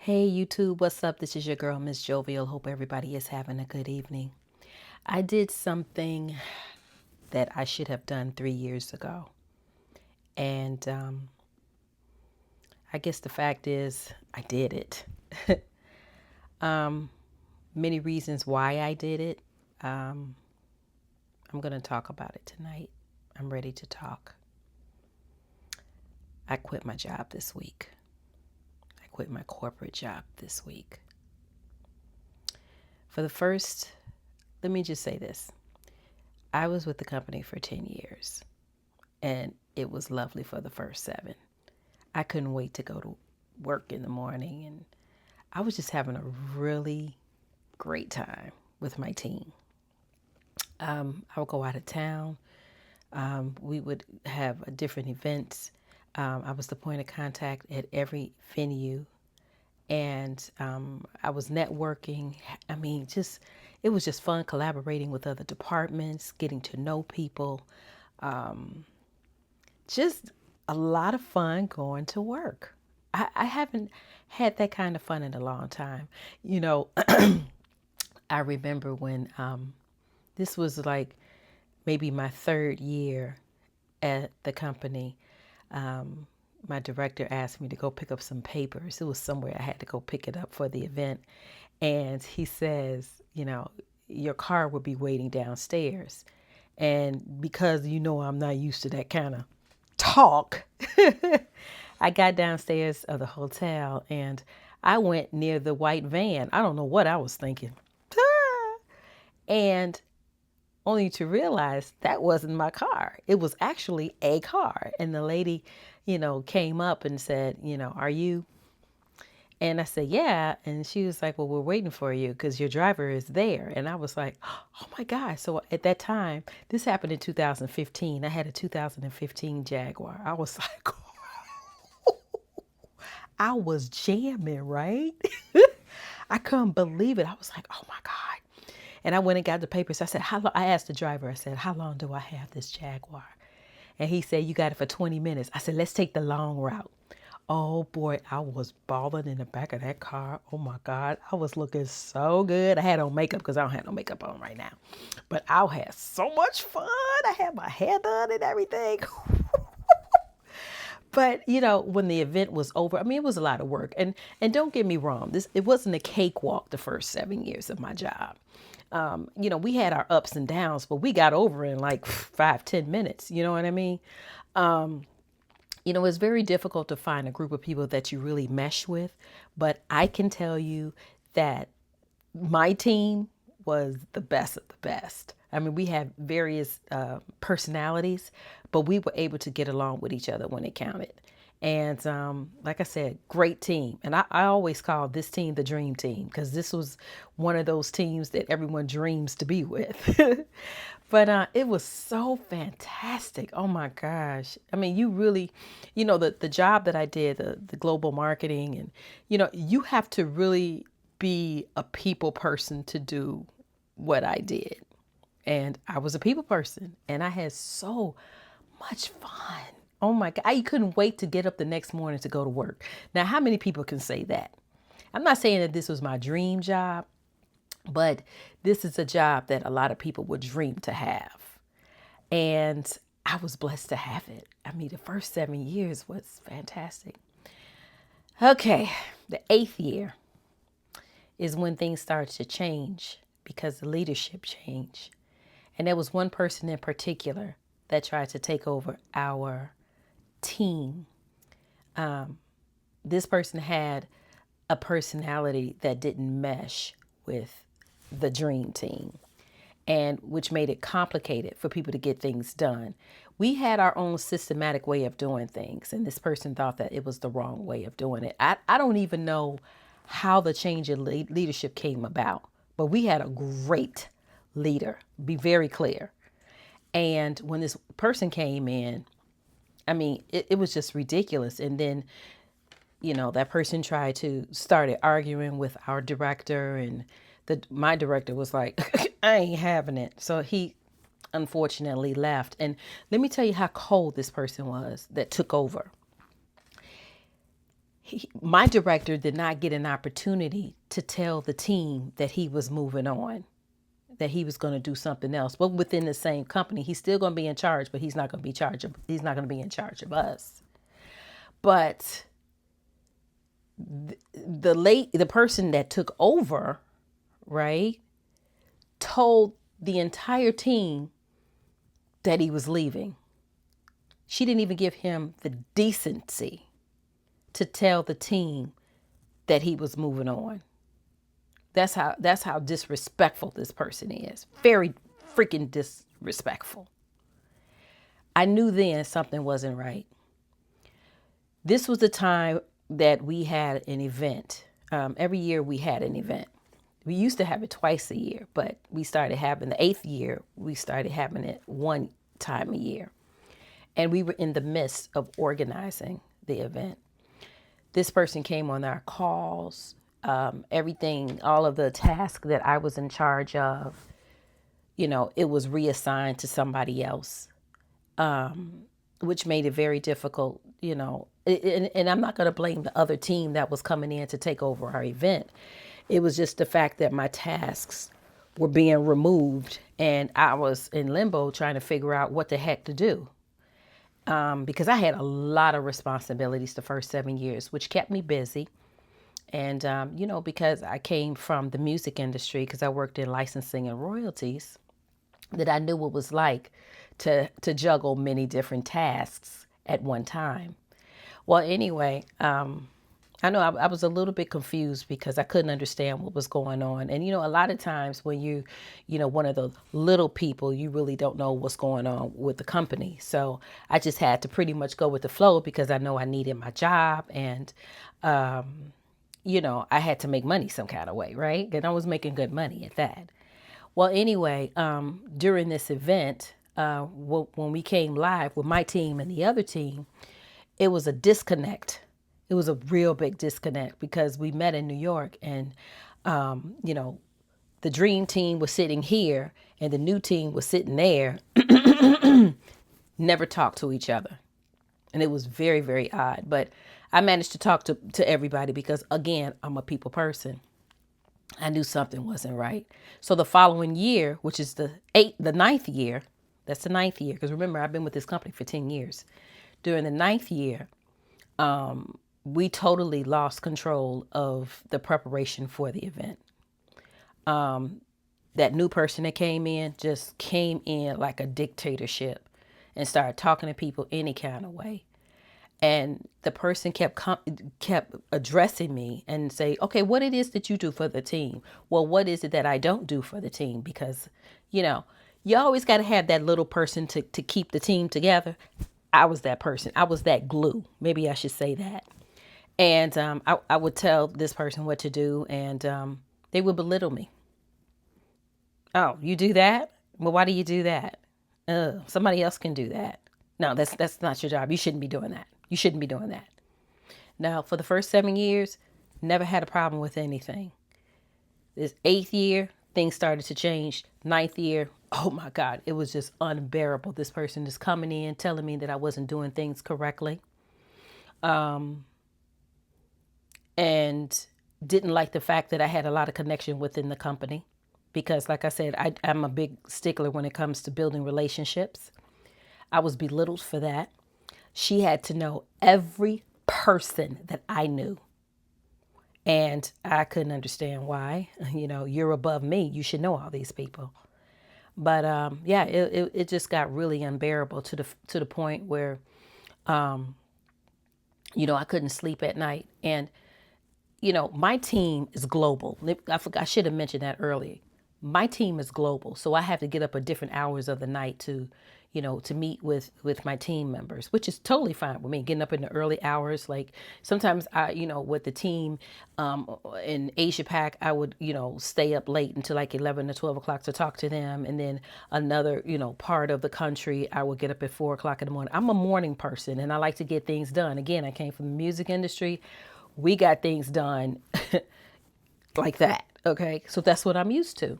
Hey YouTube, what's up? This is your girl, Miss Jovial. Hope everybody is having a good evening. I did something that I should have done 3 years ago. And I guess the fact is, I did it. Many reasons why I did it. I'm going to talk about it tonight. I'm ready to talk. I quit my job this week. I quit my corporate job this week. Let me just say this. I was with the company for 10 years and it was lovely for the first 7. I couldn't wait to go to work in the morning, and I was just having a really great time with my team. I would go out of town. We would have different events. I was the point of contact at every venue, and I was networking. It was just fun collaborating with other departments, getting to know people. Just a lot of fun going to work. I haven't had that kind of fun in a long time. You know, I remember when this was like maybe my 3rd year at the company. My director asked me to go pick up some papers. It was somewhere I had to go pick it up for the event. And he says, your car will be waiting downstairs. And because I'm not used to that kind of talk, I got downstairs of the hotel and I went near the white van. I don't know what I was thinking. And only to realize that wasn't my car. It was actually a car. And the lady, came up and said, are you? And I said, yeah. And she was like, well, we're waiting for you because your driver is there. And I was like, oh my God. So at that time, this happened in 2015. I had a 2015 Jaguar. I was like, I was jamming, right? I couldn't believe it. I was like, oh my God. And I went and got the papers. I said, how long? I asked the driver, I said, how long do I have this Jaguar? And he said, you got it for 20 minutes. I said, let's take the long route. Oh boy, I was balling in the back of that car. Oh my God, I was looking so good. I had on makeup because I don't have no makeup on right now. But I had so much fun. I had my hair done and everything. But when the event was over, it was a lot of work. And don't get me wrong, it wasn't a cakewalk the first 7 years of my job. We had our ups and downs, but we got over in like 5-10 minutes. You know what I mean? It's very difficult to find a group of people that you really mesh with, but I can tell you that my team was the best of the best. We had various personalities, but we were able to get along with each other when it counted. And like I said, great team. And I always call this team the dream team because this was one of those teams that everyone dreams to be with. But it was so fantastic. Oh my gosh. You really, the job that I did, the global marketing, and, you have to really be a people person to do what I did. And I was a people person and I had so much fun. Oh my God. I couldn't wait to get up the next morning to go to work. Now, how many people can say that? I'm not saying that this was my dream job, but this is a job that a lot of people would dream to have. And I was blessed to have it. The first 7 years was fantastic. Okay, the 8th year is when things started to change because the leadership changed. And there was one person in particular that tried to take over our team. This person had a personality that didn't mesh with the dream team, and which made it complicated for people to get things done. We had our own systematic way of doing things, and this person thought that it was the wrong way of doing it. I don't even know how the change in leadership came about, but we had a great leader, be very clear. And when this person came in, it was just ridiculous. And then, that person tried to started arguing with our director, and my director was like, I ain't having it. So he unfortunately left. And let me tell you how cold this person was that took over. My director did not get an opportunity to tell the team that he was moving on, that he was going to do something else. But within the same company, he's still going to be in charge, but he's not going to be in charge of us. But the person that took over, right, told the entire team that he was leaving. She didn't even give him the decency to tell the team that he was moving on. That's how disrespectful this person is. Very freaking disrespectful. I knew then something wasn't right. This was the time that we had an event. Every year we had an event. We used to have it twice a year, but we started having the 8th year, we started having it one time a year. And we were in the midst of organizing the event. This person came on our calls, everything, all of the tasks that I was in charge of, it was reassigned to somebody else, which made it very difficult, and I'm not going to blame the other team that was coming in to take over our event. It was just the fact that my tasks were being removed and I was in limbo trying to figure out what the heck to do. Because I had a lot of responsibilities the first 7 years, which kept me busy. And, because I came from the music industry, because I worked in licensing and royalties, that I knew what it was like to juggle many different tasks at one time. Well, anyway, I know I was a little bit confused because I couldn't understand what was going on. And, a lot of times when one of the little people, you really don't know what's going on with the company. So I just had to pretty much go with the flow because I know I needed my job and, I had to make money some kind of way, right? And I was making good money at that. Well, anyway, during this event, when we came live with my team and the other team, it was a disconnect. It was a real big disconnect because we met in New York and, the dream team was sitting here and the new team was sitting there, never talked to each other. And it was very, very odd. But I managed to talk to everybody because, again, I'm a people person. I knew something wasn't right. So the following year, which is the 9th year, that's the 9th year. Because remember, I've been with this company for 10 years. During the 9th year, we totally lost control of the preparation for the event. That new person that came in just came in like a dictatorship and started talking to people any kind of way. And the person kept addressing me and say, okay, what it is that you do for the team? Well, what is it that I don't do for the team? Because, you always got to have that little person to keep the team together. I was that person. I was that glue. Maybe I should say that. And I would tell this person what to do and they would belittle me. Oh, you do that? Well, why do you do that? Somebody else can do that. No, that's not your job. You shouldn't be doing that. You shouldn't be doing that. Now, for the first 7 years, never had a problem with anything. This 8th year, things started to change. 9th year, oh my God, it was just unbearable. This person is coming in, telling me that I wasn't doing things correctly. And didn't like the fact that I had a lot of connection within the company. Because like I said, I'm a big stickler when it comes to building relationships. I was belittled for that. She had to know every person that I knew. And I couldn't understand why. You're above me. You should know all these people. But it just got really unbearable to the point where, I couldn't sleep at night. And, my team is global. I should have mentioned that earlier. My team is global. So I have to get up at different hours of the night to meet with my team members, which is totally fine with me. Getting up in the early hours, like sometimes with the team in Asia Pac, I would, stay up late until like 11 to 12 o'clock to talk to them. And then another, part of the country, I would get up at 4 o'clock in the morning. I'm a morning person and I like to get things done. Again, I came from the music industry. We got things done like that. Okay. So that's what I'm used to.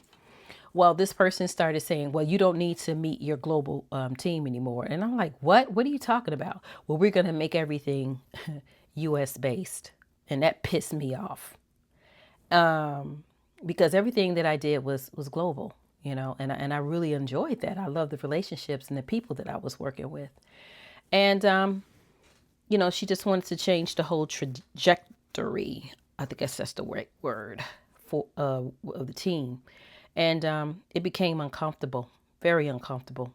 Well, this person started saying, well, you don't need to meet your global team anymore. And I'm like, what? What are you talking about? Well, we're going to make everything U.S. based. And that pissed me off. Because everything that I did was global, and I really enjoyed that. I loved the relationships and the people that I was working with. And, she just wanted to change the whole trajectory. I think that's the right word for of the team. And it became uncomfortable, very uncomfortable.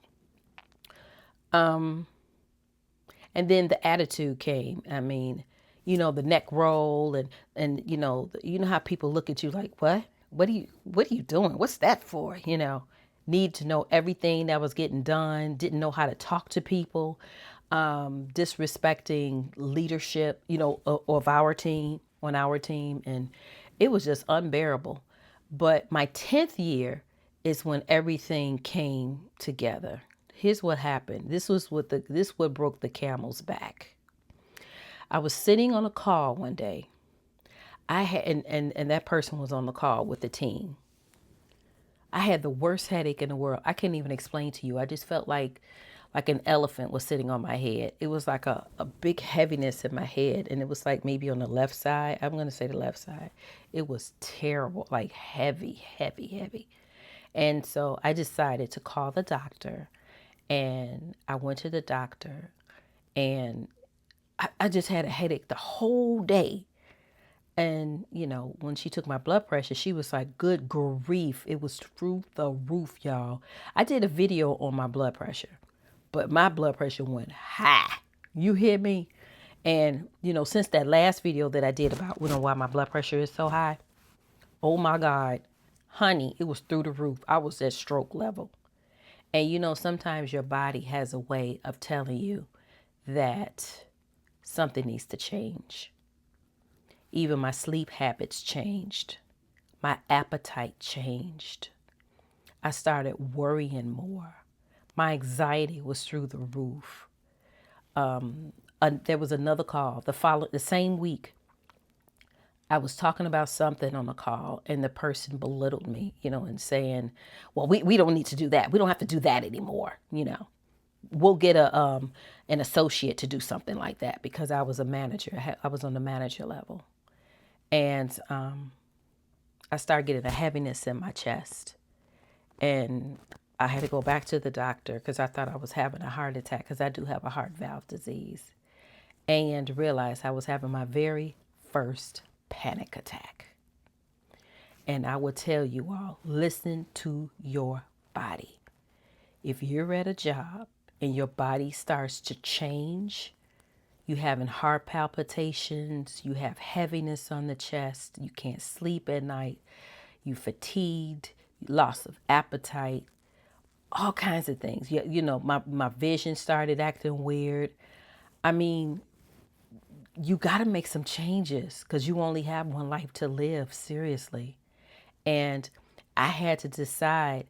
And then the attitude came. I mean, the neck roll and how people look at you like, what? What are you doing? What's that for? Need to know everything that was getting done, didn't know how to talk to people, disrespecting leadership, of our team, on our team. And it was just unbearable. But my 10th year is when everything came together. Here's what happened. This what broke the camel's back. I was sitting on a call one day. I had and that person was on the call with the team. I had the worst headache in the world. I can't even explain to you. I just felt like an elephant was sitting on my head. It was like a big heaviness in my head. And it was like maybe on the left side. I'm going to say the left side. It was terrible, like heavy, heavy, heavy. And so I decided to call the doctor. And I went to the doctor. And I just had a headache the whole day. And, when she took my blood pressure, she was like, good grief. It was through the roof, y'all. I did a video on my blood pressure, but my blood pressure went high. You hear me? And, since that last video that I did about, why my blood pressure is so high, oh my God, honey, it was through the roof. I was at stroke level. And, sometimes your body has a way of telling you that something needs to change. Even my sleep habits changed. My appetite changed. I started worrying more. My anxiety was through the roof. There was another call the same week. I was talking about something on the call, and the person belittled me, and saying, "Well, we don't need to do that. We don't have to do that anymore. We'll get an associate to do something like that," because I was a manager. I was on the manager level. And I started getting a heaviness in my chest. And I had to go back to the doctor because I thought I was having a heart attack, because I do have a heart valve disease. And realized I was having my very first panic attack. And I will tell you all, listen to your body. If you're at a job and your body starts to change, you having heart palpitations, you have heaviness on the chest, you can't sleep at night, you fatigued, loss of appetite, all kinds of things. My vision started acting weird. I mean, you got to make some changes because you only have one life to live, seriously. And I had to decide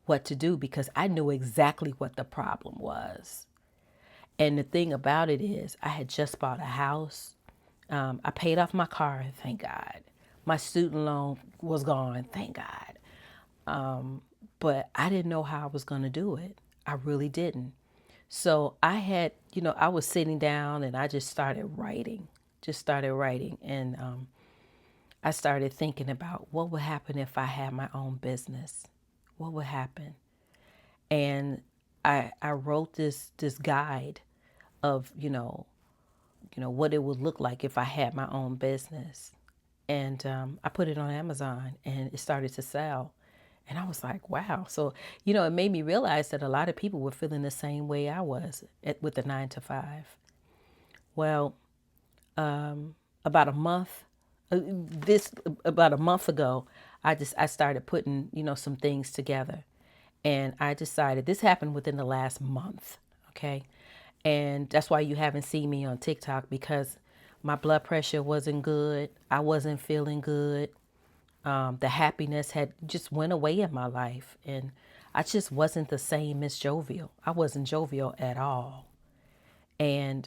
what to do because I knew exactly what the problem was. And the thing about it is, I had just bought a house. I paid off my car, thank God. My student loan was gone, thank God. But I didn't know how I was going to do it. I really didn't. So I had, I was sitting down and I just started writing. And I started thinking about what would happen if I had my own business. What would happen? And I wrote this guide of, what it would look like if I had my own business. And I put it on Amazon and it started to sell. And I was like, wow. So, it made me realize that a lot of people were feeling the same way I was with the 9 to 5. Well, about a month, about a month ago, I started putting, some things together. And I decided, this happened within the last month. Okay. And that's why you haven't seen me on TikTok, because my blood pressure wasn't good. I wasn't feeling good. The happiness had just went away in my life. And I just wasn't the same Miss Jovial. I wasn't jovial at all. And,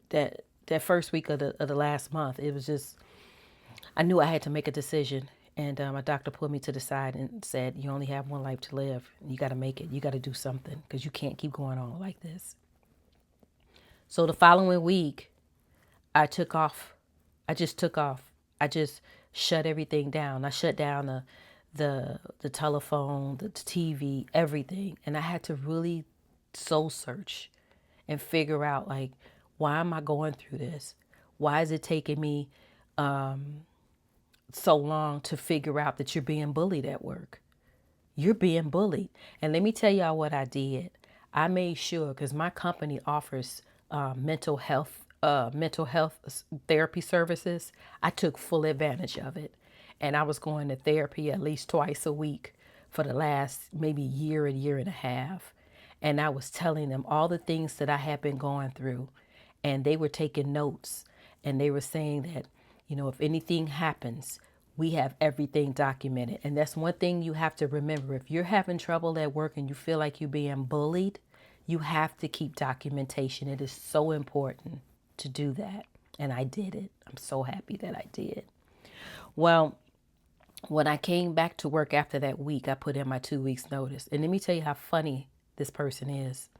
that first week of the last month, it was just, I knew I had to make a decision. And my doctor pulled me to the side and said, you only have one life to live. You got to make it. You got to do something because you can't keep going on like this. So the following week, I took off. I just took off. I just shut everything down. I shut down the telephone, the TV, everything. And I had to really soul search and figure out, like, why am I going through this? Why is it taking me so long to figure out that you're being bullied at work? You're being bullied. And let me tell y'all what I did. I made sure, because my company offers mental health therapy services. I took full advantage of it, and I was going to therapy at least twice a week for the last maybe year and a half. And I was telling them all the things that I had been going through, and they were taking notes, and they were saying that, if anything happens, we have everything documented. And that's one thing you have to remember. If you're having trouble at work and you feel like you're being bullied, you have to keep documentation. It is so important to do that. And I did it. I'm so happy that I did. Well, when I came back to work after that week, I put in my 2 weeks notice. And let me tell you how funny this person is.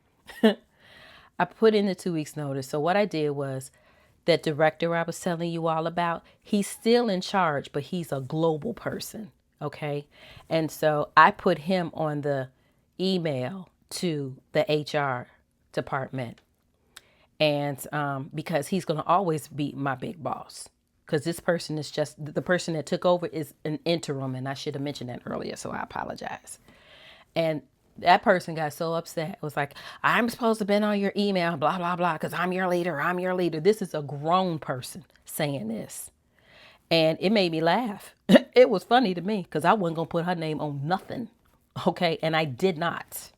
I put in the 2 weeks notice. So what I did was, that director I was telling you all about, he's still in charge, but he's a global person. Okay. And so I put him on the email to the HR department. And because he's going to always be my big boss. Because this person is just, the person that took over is an interim. And I should have mentioned that earlier. So I apologize. And that person got so upset. It was like, I'm supposed to have been on your email, blah, blah, blah, because I'm your leader. I'm your leader. This is a grown person saying this. And it made me laugh. It was funny to me because I wasn't going to put her name on nothing. Okay. And I did not.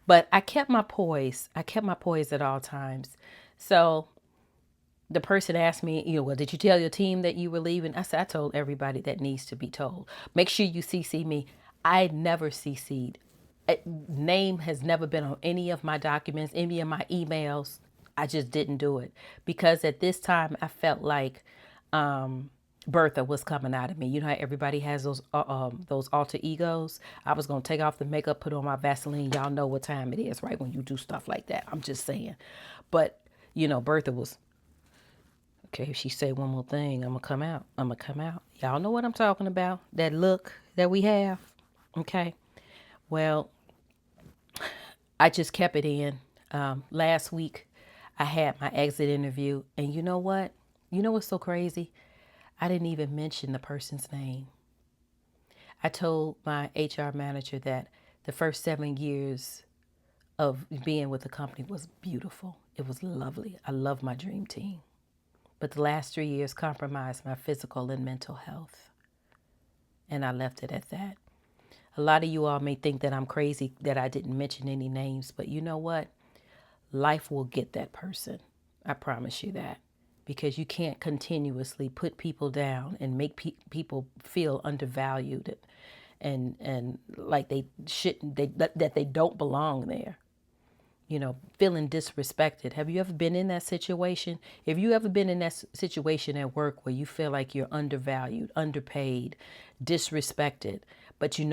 But I kept my poise. I kept my poise at all times. So the person asked me, well, did you tell your team that you were leaving? I said, I told everybody that needs to be told. Make sure you CC me. I never CC'd. Name has never been on any of my documents, any of my emails. I just didn't do it because at this time I felt like Bertha was coming out of me. You know how everybody has those alter egos? I was going to take off the makeup, put on my Vaseline. Y'all know what time it is, right? When you do stuff like that. I'm just saying. But, Bertha was, okay, if she say one more thing, I'm going to come out. I'm going to come out. Y'all know what I'm talking about. That look that we have. Okay. Well, I just kept it in. Last week, I had my exit interview. And you know what? You know what's so crazy? I didn't even mention the person's name. I told my HR manager that the first 7 years of being with the company was beautiful. It was lovely. I love my dream team. But the last 3 years compromised my physical and mental health. And I left it at that. A lot of you all may think that I'm crazy that I didn't mention any names, but you know what? Life will get that person. I promise you that. Because you can't continuously put people down and make people feel undervalued and like they shouldn't, that they don't belong there. Feeling disrespected. Have you ever been in that situation? If you ever been in that situation at work where you feel like you're undervalued, underpaid, disrespected, but you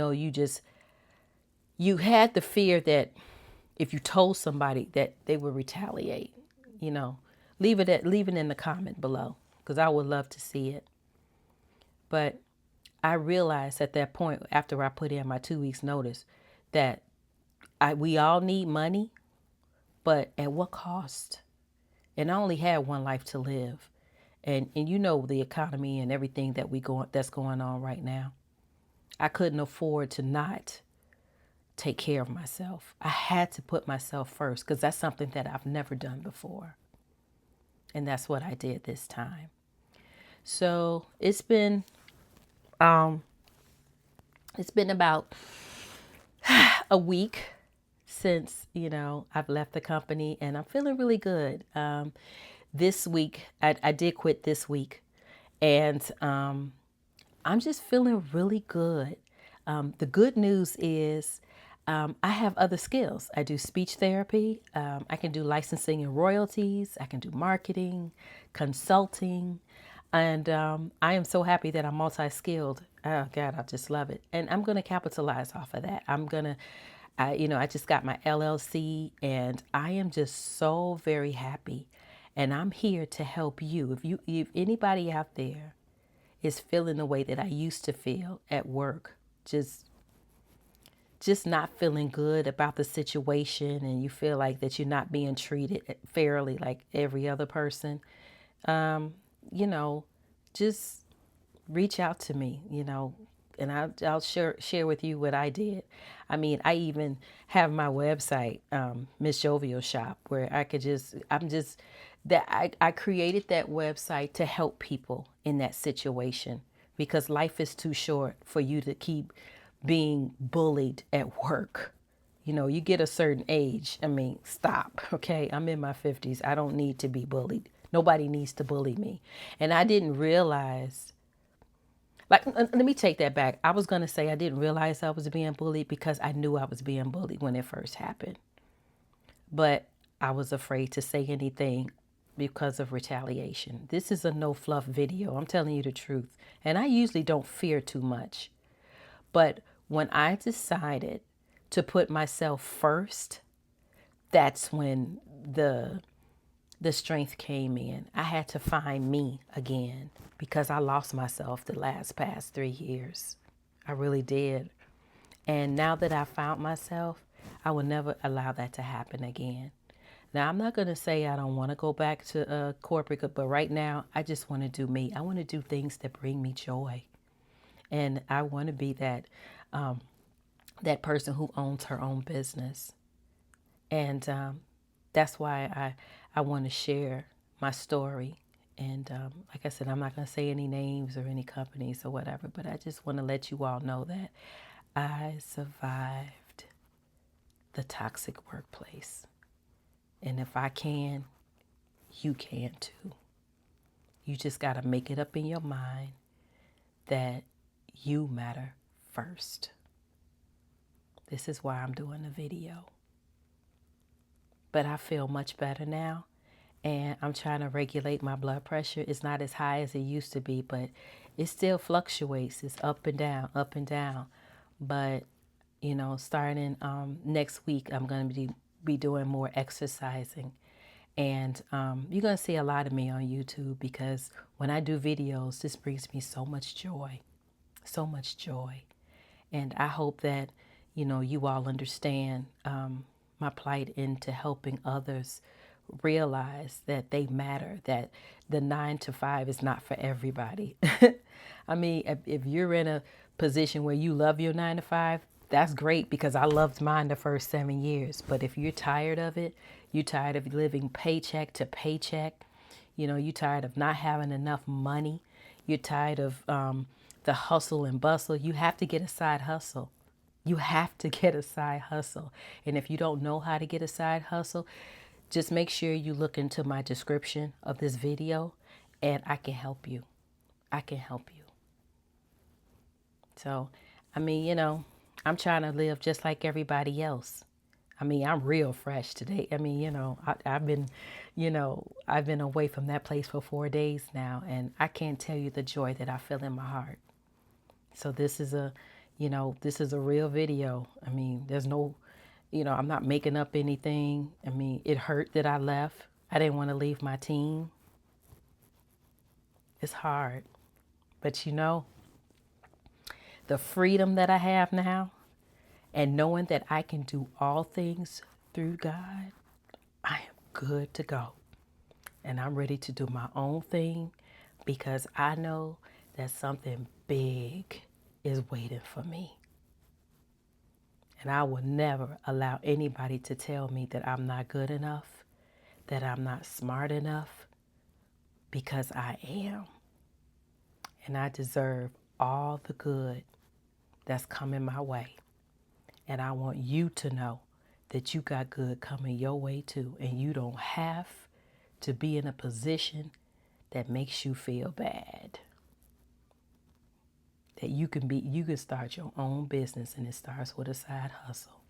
had the fear that if you told somebody that they would retaliate, leave it in the comment below because I would love to see it. But I realized at that point after I put in my 2 weeks notice that we all need money, but at what cost? And I only had one life to live. And the economy and everything that's going on right now. I couldn't afford to not take care of myself. I had to put myself first because that's something that I've never done before. And that's what I did this time. So it's been about a week since, I've left the company and I'm feeling really good. This week, I did quit this week and I'm just feeling really good. The good news is I have other skills. I do speech therapy. I can do licensing and royalties. I can do marketing, consulting. And I am so happy that I'm multi-skilled. Oh, God, I just love it. And I'm going to capitalize off of that. I just got my LLC and I am just so very happy. And I'm here to help you. If anybody out there is feeling the way that I used to feel at work, just not feeling good about the situation, and you feel like that you're not being treated fairly like every other person, you know, just reach out to me, and I'll share with you what I did. I mean, I even have my website, Miss Jovial Shop, where I created that website to help people in that situation, because life is too short for you to keep being bullied at work. You get a certain age. I mean, stop, okay? I'm in my 50s. I don't need to be bullied. Nobody needs to bully me. And I didn't realize, let me take that back. I was going to say I didn't realize I was being bullied because I knew I was being bullied when it first happened. But I was afraid to say anything because of retaliation. This is a no fluff video. I'm telling you the truth. And I usually don't fear too much. But when I decided to put myself first, that's when the strength came in. I had to find me again because I lost myself the past 3 years. I really did. And now that I found myself, I will never allow that to happen again. Now, I'm not going to say I don't want to go back to corporate, but right now, I just want to do me. I want to do things that bring me joy. And I want to be that person who owns her own business. And that's why I want to share my story. And like I said, I'm not going to say any names or any companies or whatever, but I just want to let you all know that I survived the toxic workplace. And if I can, you can too. You just got to make it up in your mind that you matter first. This is why I'm doing the video. But I feel much better now, and I'm trying to regulate my blood pressure. It's not as high as it used to be, but it still fluctuates. It's up and down, up and down. But, starting next week, I'm going to be doing more exercising. And you're going to see a lot of me on YouTube, because when I do videos, this brings me so much joy, so much joy. And I hope that, you all understand my plight into helping others realize that they matter, that the 9 to 5 is not for everybody. I mean, if you're in a position where you love your 9 to 5, that's great, because I loved mine the first 7 years. But if you're tired of it, you're tired of living paycheck to paycheck, you're tired of not having enough money, you're tired of the hustle and bustle, you have to get a side hustle. You have to get a side hustle. And if you don't know how to get a side hustle, just make sure you look into my description of this video, and I can help you. I can help you. So, I mean, I'm trying to live just like everybody else. I mean, I'm real fresh today. I mean, I've been away from that place for 4 days now, and I can't tell you the joy that I feel in my heart. So this is a real video. I mean, there's no, I'm not making up anything. I mean, it hurt that I left. I didn't want to leave my team. It's hard. But the freedom that I have now, and knowing that I can do all things through God, I am good to go. And I'm ready to do my own thing, because I know that something big is waiting for me. And I will never allow anybody to tell me that I'm not good enough, that I'm not smart enough, because I am. And I deserve all the good that's coming my way. And I want you to know that you got good coming your way too. And you don't have to be in a position that makes you feel bad. That you can start your own business, and it starts with a side hustle.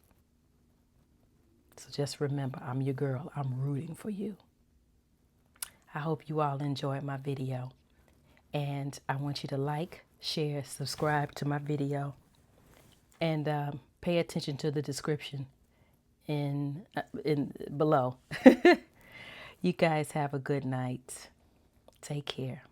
So just remember, I'm your girl. I'm rooting for you. I hope you all enjoyed my video. And I want you to like, share, subscribe to my video, and pay attention to the description in below. You guys have a good night. Take care.